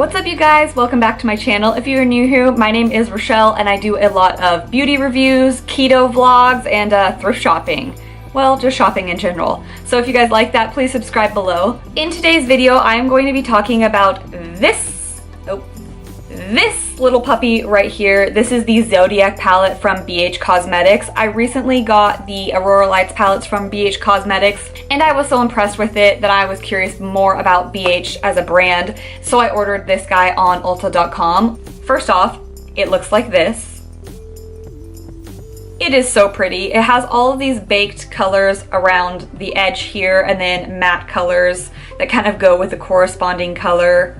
What's up you guys? Welcome back to my channel. If you're new here, my name is Rochelle and I do a lot of beauty reviews, keto vlogs, and thrift shopping. Well, just shopping in general. So if you guys like that, please subscribe below. In today's video, I am going to be talking about this little puppy right here. This is the Zodiac palette from BH Cosmetics. I recently got the Aurora Lights palettes from BH Cosmetics and I was so impressed with it that I was curious more about BH as a brand. So I ordered this guy on Ulta.com. First off, it looks like this. It is so pretty. It has all of these baked colors around the edge here and then matte colors that kind of go with the corresponding color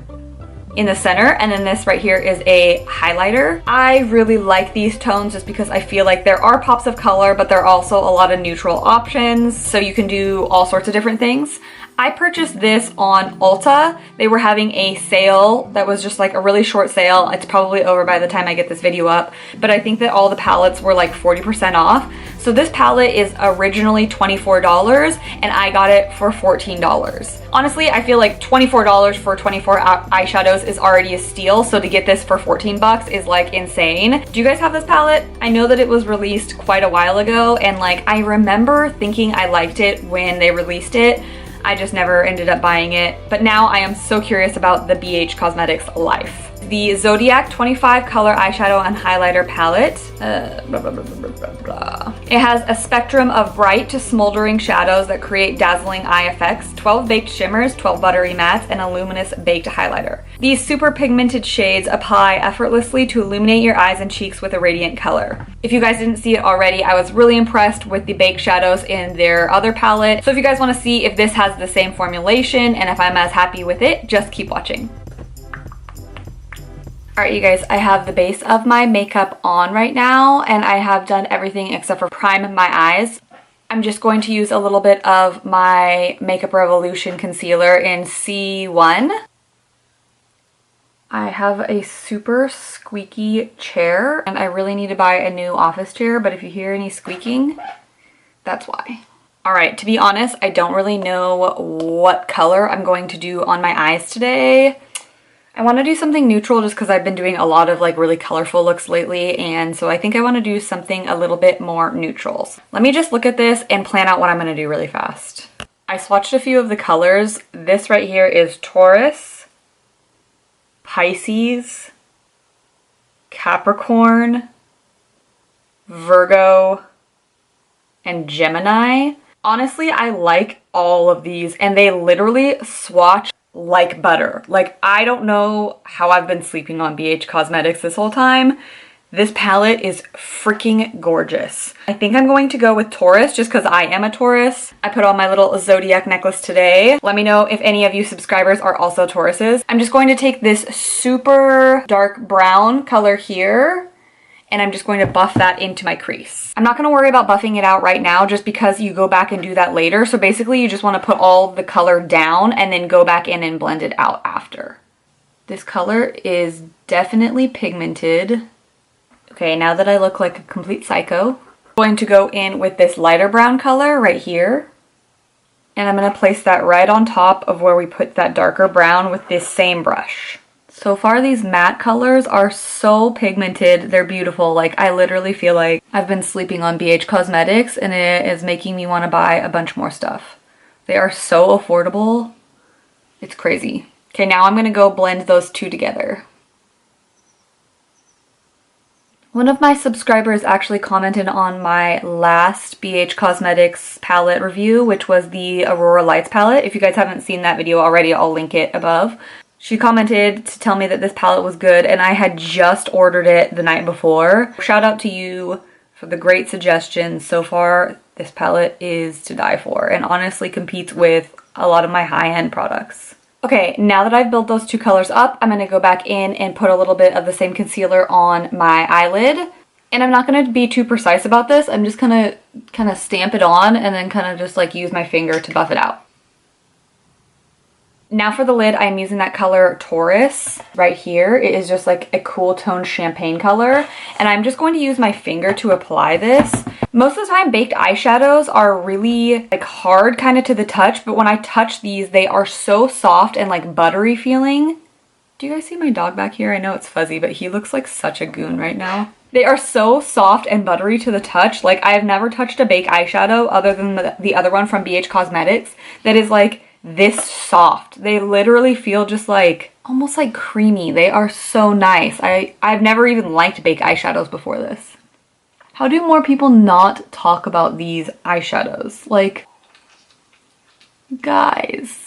in the center, and then this right here is a highlighter. I really like these tones just because I feel like there are pops of color, but there are also a lot of neutral options, so you can do all sorts of different things. I purchased this on Ulta. They were having a sale that was just like a really short sale. It's probably over by the time I get this video up, but I think that all the palettes were like 40% off. So this palette is originally $24 and I got it for $14. Honestly, I feel like $24 for 24 eyeshadows is already a steal, so to get this for 14 bucks is like insane. Do you guys have this palette? I know that it was released quite a while ago and like I remember thinking I liked it when they released it. I just never ended up buying it, but now I am so curious about the BH Cosmetics Life. The Zodiac 25 color eyeshadow and highlighter palette. It has a spectrum of bright to smoldering shadows that create dazzling eye effects, 12 baked shimmers, 12 buttery mattes, and a luminous baked highlighter. These super pigmented shades apply effortlessly to illuminate your eyes and cheeks with a radiant color. If you guys didn't see it already, I was really impressed with the baked shadows in their other palette. So if you guys want to see if this has the same formulation and if I'm as happy with it, just keep watching. Alright you guys, I have the base of my makeup on right now and I have done everything except for prime my eyes. I'm just going to use a little bit of my Makeup Revolution concealer in C1. I have a super squeaky chair and I really need to buy a new office chair, but if you hear any squeaking, that's why. Alright, to be honest, I don't really know what color I'm going to do on my eyes today. I want to do something neutral just because I've been doing a lot of like really colorful looks lately, and so I think I want to do something a little bit more neutrals. Let me just look at this and plan out what I'm going to do really fast. I swatched a few of the colors. This right here is Taurus, Pisces, Capricorn, Virgo, and Gemini. Honestly, I like all of these and they literally swatch like butter. Like, I don't know how I've been sleeping on BH Cosmetics this whole time. This palette is freaking gorgeous. I think I'm going to go with Taurus just because I am a Taurus. I put on my little Zodiac necklace today. Let me know if any of you subscribers are also Tauruses. I'm just going to take this super dark brown color here and I'm just going to buff that into my crease. I'm not going to worry about buffing it out right now just because you go back and do that later. So basically you just want to put all the color down and then go back in and blend it out after. This color is definitely pigmented. Okay, now that I look like a complete psycho, I'm going to go in with this lighter brown color right here. And I'm going to place that right on top of where we put that darker brown with this same brush. So far, these matte colors are so pigmented. They're beautiful. Like, I literally feel like I've been sleeping on BH Cosmetics and it is making me want to buy a bunch more stuff. They are so affordable. It's crazy. Okay, now I'm going to go blend those two together. One of my subscribers actually commented on my last BH Cosmetics palette review, which was the Aurora Lights palette. If you guys haven't seen that video already, I'll link it above. She commented to tell me that this palette was good and I had just ordered it the night before. Shout out to you for the great suggestions. So far, this palette is to die for and honestly competes with a lot of my high-end products. Okay, now that I've built those two colors up, I'm going to go back in and put a little bit of the same concealer on my eyelid. And I'm not going to be too precise about this. I'm just going to kind of stamp it on and then kind of just like use my finger to buff it out. Now for the lid, I'm using that color Taurus right here. It is just like a cool toned champagne color. And I'm just going to use my finger to apply this. Most of the time, baked eyeshadows are really like hard kind of to the touch, but when I touch these, they are so soft and like buttery feeling. Do you guys see my dog back here? I know it's fuzzy, but he looks like such a goon right now. They are so soft and buttery to the touch. Like, I have never touched a Bake eyeshadow other than the other one from BH Cosmetics that is like this soft. They literally feel just like, almost like creamy. They are so nice. I've never even liked Bake eyeshadows before this. How do more people not talk about these eyeshadows? Like, guys,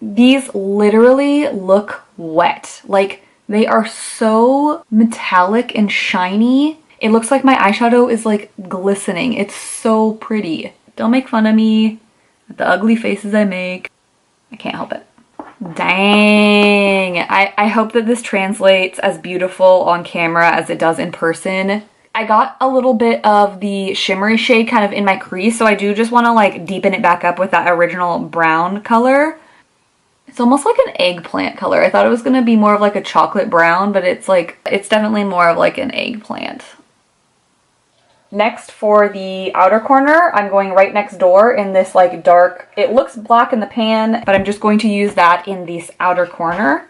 these literally look wet. Like, they are so metallic and shiny. It looks like my eyeshadow is like glistening. It's so pretty. Don't make fun of me with the ugly faces I make. I can't help it. Dang. I hope that this translates as beautiful on camera as it does in person. I got a little bit of the shimmery shade kind of in my crease, so I do just want to like deepen it back up with that original brown color. It's almost like an eggplant color. I thought it was going to be more of like a chocolate brown, but it's definitely more of like an eggplant. Next, for the outer corner, I'm going right next door in this like dark, it looks black in the pan, but I'm just going to use that in this outer corner.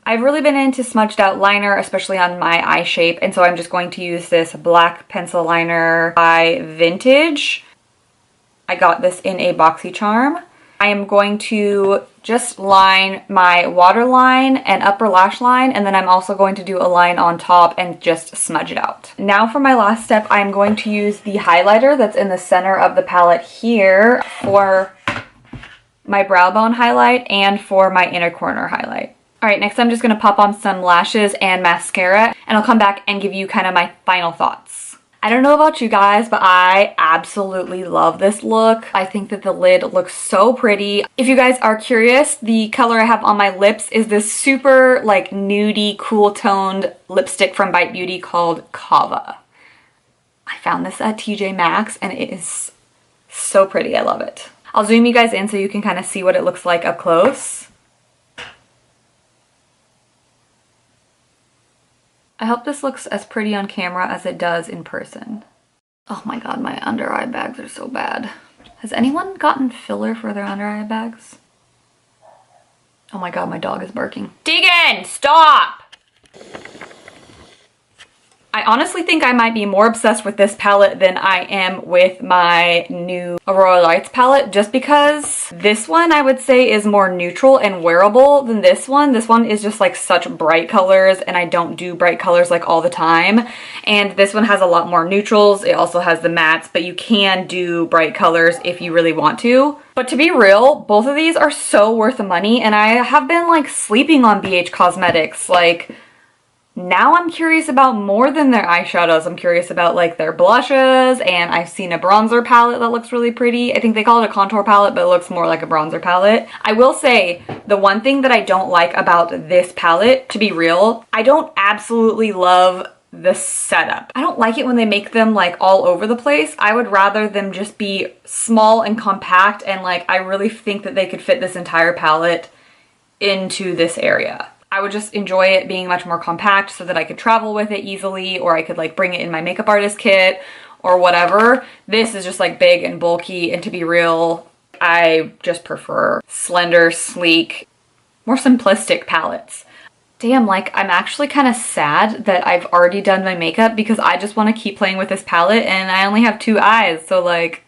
I've really been into smudged out liner, especially on my eye shape, and so I'm just going to use this black pencil liner by Vintage. I got this in a BoxyCharm. I am going to just line my waterline and upper lash line, and then I'm also going to do a line on top and just smudge it out. Now for my last step, I'm going to use the highlighter that's in the center of the palette here for my brow bone highlight and for my inner corner highlight. Alright, next I'm just going to pop on some lashes and mascara, and I'll come back and give you kind of my final thoughts. I don't know about you guys, but I absolutely love this look. I think that the lid looks so pretty. If you guys are curious, the color I have on my lips is this super like nudie, cool toned lipstick from Bite Beauty called Kava. I found this at TJ Maxx and it is so pretty. I love it. I'll zoom you guys in so you can kind of see what it looks like up close. I hope this looks as pretty on camera as it does in person. Oh my god, my under eye bags are so bad. Has anyone gotten filler for their under eye bags? Oh my god, my dog is barking. Deegan, stop! I honestly think I might be more obsessed with this palette than I am with my new Aurora Lights palette, just because this one I would say is more neutral and wearable than this one. This one is just like such bright colors, and I don't do bright colors like all the time. And this one has a lot more neutrals. It also has the mattes, but you can do bright colors if you really want to. But to be real, both of these are so worth the money, and I have been like sleeping on BH Cosmetics. Like, now I'm curious about more than their eyeshadows. I'm curious about like their blushes, and I've seen a bronzer palette that looks really pretty. I think they call it a contour palette, but it looks more like a bronzer palette. I will say the one thing that I don't like about this palette, to be real, I don't absolutely love the setup. I don't like it when they make them like all over the place. I would rather them just be small and compact, and like I really think that they could fit this entire palette into this area. I would just enjoy it being much more compact so that I could travel with it easily, or I could like bring it in my makeup artist kit or whatever. This is just like big and bulky, and to be real, I just prefer slender, sleek, more simplistic palettes. Damn, like I'm actually kind of sad that I've already done my makeup because I just want to keep playing with this palette, and I only have 2 eyes, so like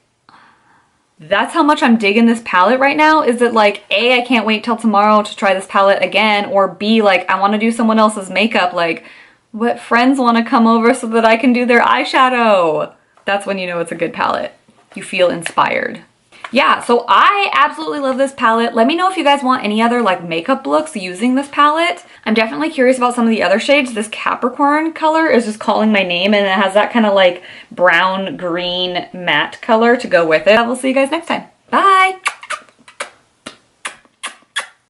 that's how much I'm digging this palette right now. Is that like A, I can't wait till tomorrow to try this palette again, or B, like I want to do someone else's makeup. Like, what friends want to come over so that I can do their eyeshadow? That's when you know it's a good palette. You feel inspired. Yeah, so I absolutely love this palette. Let me know if you guys want any other like makeup looks using this palette. I'm definitely curious about some of the other shades. This Capricorn color is just calling my name, and it has that kind of like brown green matte color to go with it. I will see you guys next time. Bye!